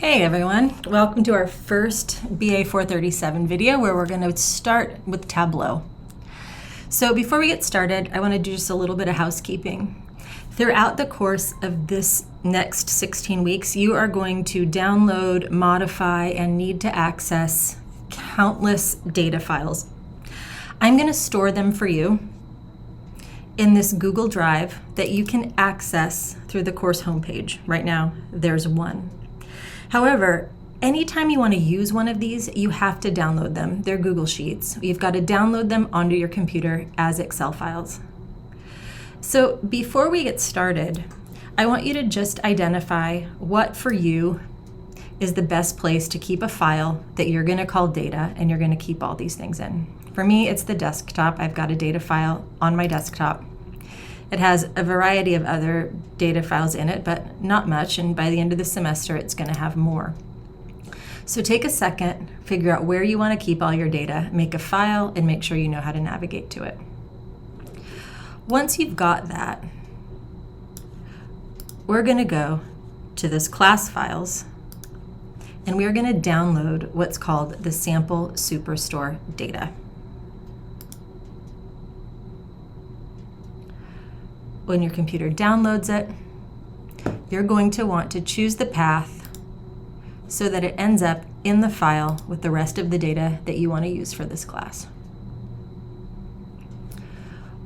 Hey everyone, welcome to our first BA 437 video where we're going to start with Tableau. So before we get started, I want to do just a little bit of housekeeping. Throughout the course of this next 16 weeks, you are going to download, modify, and need to access countless data files. I'm going to store them for you in this Google Drive that you can access through the course homepage. Right now, there's one. However, anytime you want to use one of these, you have to download them. They're Google Sheets. You've got to download them onto your computer as Excel files. So before we get started, I want you to just identify what for you is the best place to keep a file that you're going to call data and you're going to keep all these things in. For me, it's the desktop. I've got a data file on my desktop. It has a variety of other data files in it, but not much, and by the end of the semester, it's going to have more. So take a second, figure out where you want to keep all your data, make a file, and make sure you know how to navigate to it. Once you've got that, we're going to go to this class files, and we're going to download what's called the sample superstore data. When your computer downloads it, you're going to want to choose the path so that it ends up in the file with the rest of the data that you want to use for this class.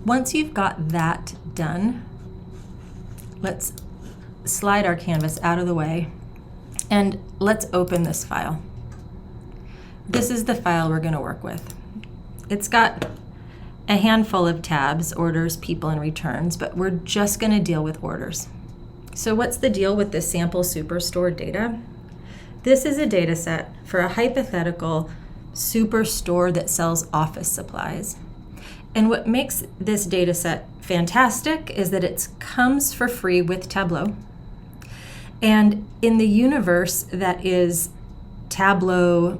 Once you've got that done, let's slide our canvas out of the way and let's open this file. This is the file we're going to work with. It's got a handful of tabs, orders, people, and returns, but we're just going to deal with orders. So what's the deal with this sample superstore data? This is a data set for a hypothetical superstore that sells office supplies. And what makes this data set fantastic is that it comes for free with Tableau. And in the universe that is Tableau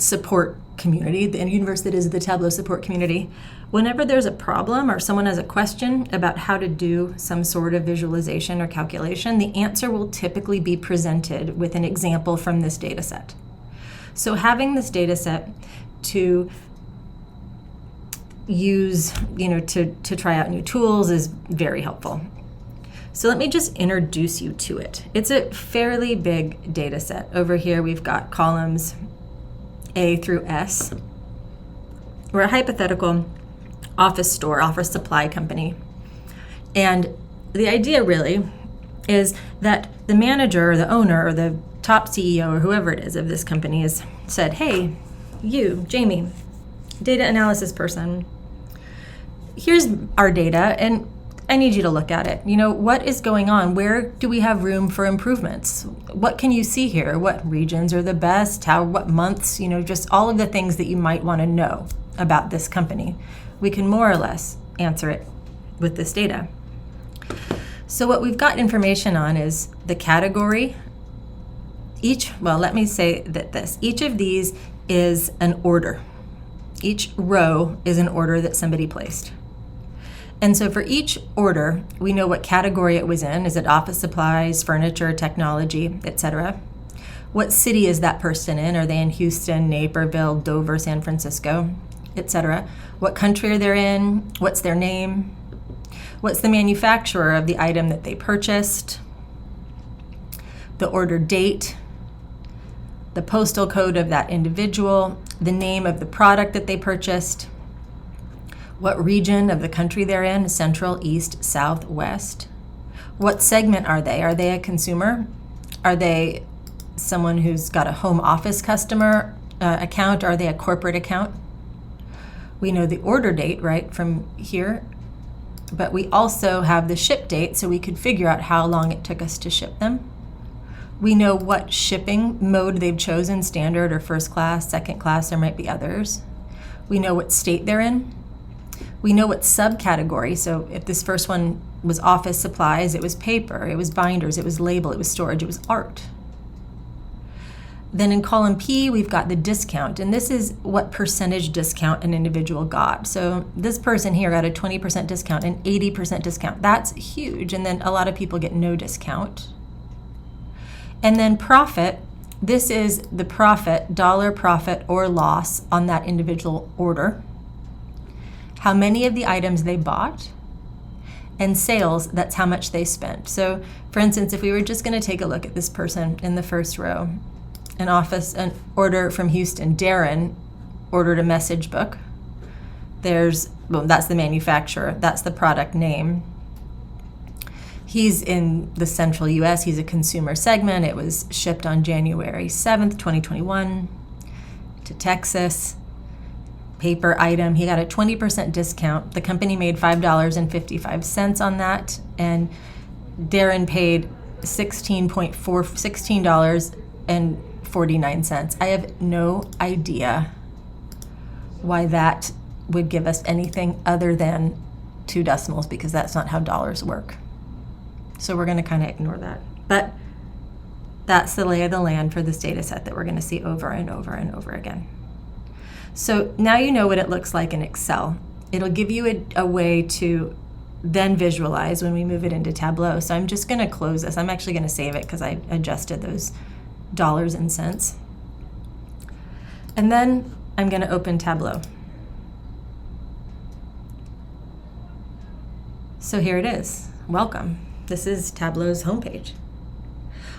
support community, the universe that is the Tableau support community, whenever there's a problem or someone has a question about how to do some sort of visualization or calculation, the answer will typically be presented with an example from this data set. So having this data set to use, to try out new tools is very helpful. So let me just introduce you to it. It's a fairly big data set. Over here we've got columns A through S. We're a hypothetical office store, office supply company. And the idea really is that the manager or the owner or the top CEO or whoever it is of this company has said, hey, you, Jamie, data analysis person, here's our data and I need you to look at it. What is going on? Where do we have room for improvements? What can you see here? What regions are the best? What months? Just all of the things that you might want to know about this company. We can more or less answer it with this data. So what we've got information on is the category. Each of these is an order. Each row is an order that somebody placed. And so for each order, we know what category it was in. Is it office supplies, furniture, technology, etc.? What city is that person in? Are they in Houston, Naperville, Dover, San Francisco, etc.? What country are they in? What's their name? What's the manufacturer of the item that they purchased? The order date, the postal code of that individual, the name of the product that they purchased, what region of the country they're in, central, east, south, west. What segment are they? Are they a consumer? Are they someone who's got a home office customer account? Are they a corporate account? We know the order date, right, from here, but we also have the ship date, so we could figure out how long it took us to ship them. We know what shipping mode they've chosen, standard or first class, second class, there might be others. We know what state they're in. We know what subcategory, so if this first one was office supplies, it was paper, it was binders, it was label, it was storage, it was art. Then in column P, we've got the discount, and this is what percentage discount an individual got. So this person here got a 20% discount, an 80% discount. That's huge, and then a lot of people get no discount. And then profit, this is the profit, dollar profit or loss on that individual order. How many of the items they bought. And sales, that's how much they spent. So for instance, if we were just going to take a look at this person in the first row, an order from Houston, Darren ordered a message book. That's the manufacturer, that's the product name. He's in the central US, he's a consumer segment. It was shipped on January 7th, 2021 to Texas. Paper item, he got a 20% discount. The company made $5.55 on that, and Darren paid $16.49. I have no idea why that would give us anything other than 2 decimals, because that's not how dollars work. So we're going to kind of ignore that. But that's the lay of the land for this data set that we're going to see over and over and over again. So now you know what it looks like in Excel. It'll give you a way to then visualize when we move it into Tableau. So I'm just going to close this. I'm actually going to save it because I adjusted those dollars and cents. And then I'm going to open Tableau. So here it is. Welcome. This is Tableau's homepage.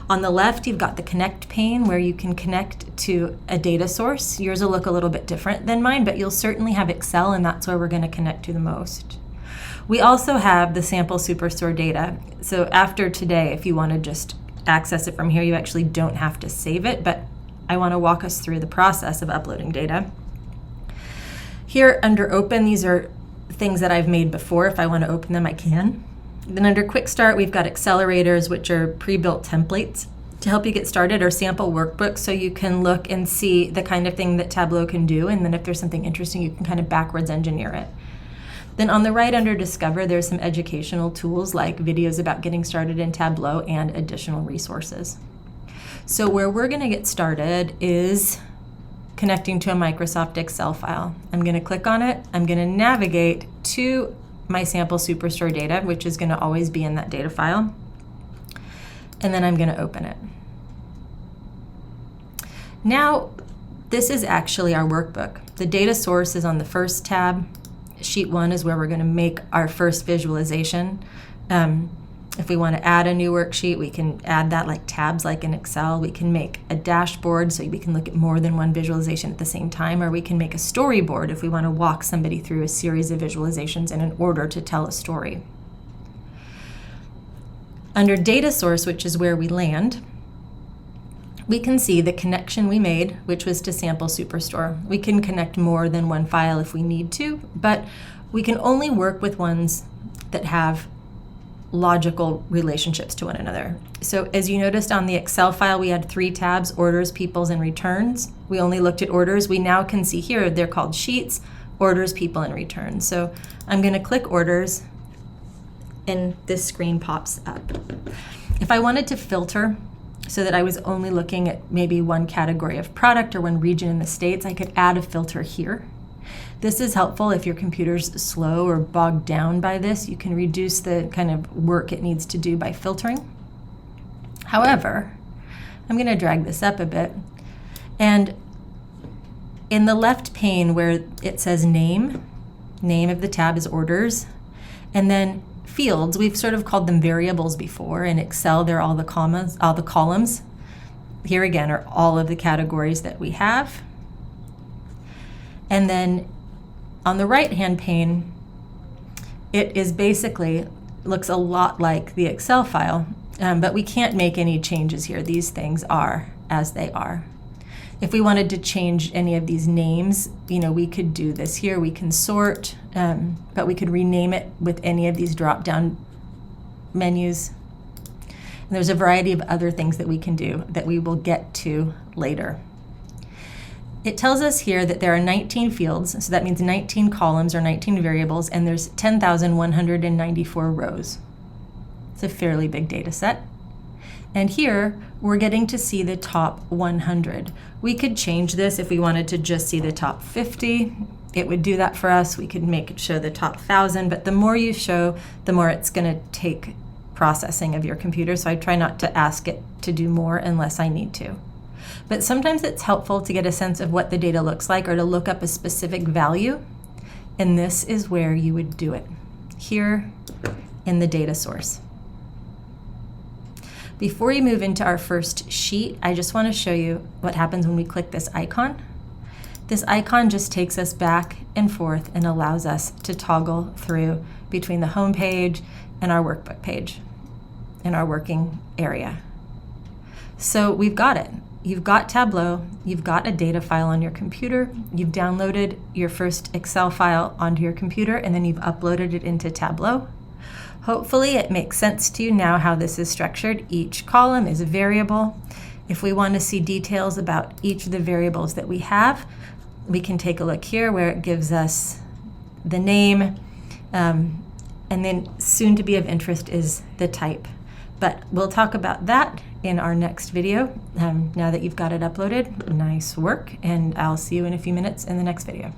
On the left, you've got the connect pane where you can connect to a data source. Yours will look a little bit different than mine, but you'll certainly have Excel, and that's where we're going to connect to the most. We also have the sample superstore data. So after today, if you want to just access it from here, you actually don't have to save it, but I want to walk us through the process of uploading data. Here under open, these are things that I've made before. If I want to open them, I can. Then under Quick Start, we've got accelerators, which are pre-built templates to help you get started, or sample workbooks, so you can look and see the kind of thing that Tableau can do, and then if there's something interesting, you can kind of backwards engineer it. Then on the right under Discover, there's some educational tools like videos about getting started in Tableau and additional resources. So where we're going to get started is connecting to a Microsoft Excel file. I'm going to click on it. I'm going to navigate to my sample superstore data, which is going to always be in that data file. And then I'm going to open it. Now, this is actually our workbook. The data source is on the first tab. Sheet 1 is where we're going to make our first visualization. If we want to add a new worksheet, we can add that like tabs like in Excel. We can make a dashboard so we can look at more than one visualization at the same time, or we can make a storyboard if we want to walk somebody through a series of visualizations in an order to tell a story. Under data source, which is where we land, we can see the connection we made, which was to sample superstore. We can connect more than one file if we need to, but we can only work with ones that have logical relationships to one another. So as you noticed on the Excel file, we had 3 tabs: orders, peoples, and returns. We only looked at orders. We now can see here they're called sheets: orders, people, and returns. So I'm going to click orders, and this screen pops up. If I wanted to filter so that I was only looking at maybe one category of product or one region in the States, I could add a filter here. This is helpful if your computer's slow or bogged down by this. You can reduce the kind of work it needs to do by filtering. However, I'm going to drag this up a bit. And in the left pane where it says name of the tab is orders, and then fields, we've sort of called them variables before. In Excel, they're all the columns. Here again are all of the categories that we have. And then on the right-hand pane, it is basically, looks a lot like the Excel file, but we can't make any changes here. These things are as they are. If we wanted to change any of these names, we could do this here. We can sort, but we could rename it with any of these drop-down menus. And there's a variety of other things that we can do that we will get to later. It tells us here that there are 19 fields, so that means 19 columns or 19 variables, and there's 10,194 rows. It's a fairly big data set. And here, we're getting to see the top 100. We could change this if we wanted to just see the top 50. It would do that for us. We could make it show the top 1,000, but the more you show, the more it's going to take processing of your computer, so I try not to ask it to do more unless I need to. But sometimes it's helpful to get a sense of what the data looks like or to look up a specific value, and this is where you would do it, here in the data source. Before we move into our first sheet, I just want to show you what happens when we click this icon. This icon just takes us back and forth and allows us to toggle through between the home page and our workbook page in our working area. So we've got it. You've got Tableau, you've got a data file on your computer, you've downloaded your first Excel file onto your computer, and then you've uploaded it into Tableau. Hopefully it makes sense to you now how this is structured. Each column is a variable. If we want to see details about each of the variables that we have, we can take a look here where it gives us the name, and then soon to be of interest is the type. But we'll talk about that in our next video. Now that you've got it uploaded, nice work, and I'll see you in a few minutes in the next video.